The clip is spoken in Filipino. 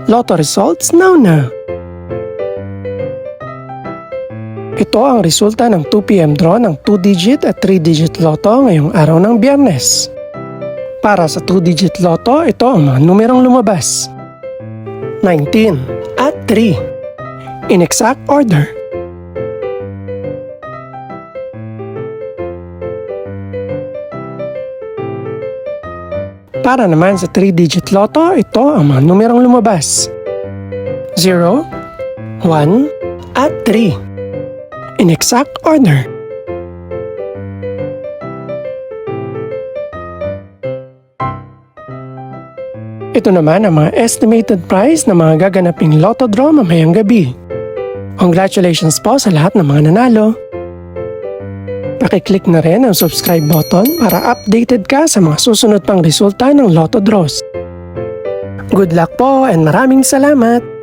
Lotto results now. Ito ang resulta ng 2 PM draw ng 2-digit at 3-digit lotto ngayong araw ng Biyernes. Para sa 2-digit lotto, ito ang mga numerong lumabas. 19 at 3. In exact order. Para naman sa 3-digit lotto, ito ang mga numerong lumabas. 0, 1, at 3. In exact order. Ito naman ang mga estimated price ng mga gaganaping lotto draw mamayang gabi. Congratulations po sa lahat ng mga nanalo. Pakiclick na rin ang subscribe button para updated ka sa mga susunod pang resulta ng lotto draws. Good luck po and maraming salamat!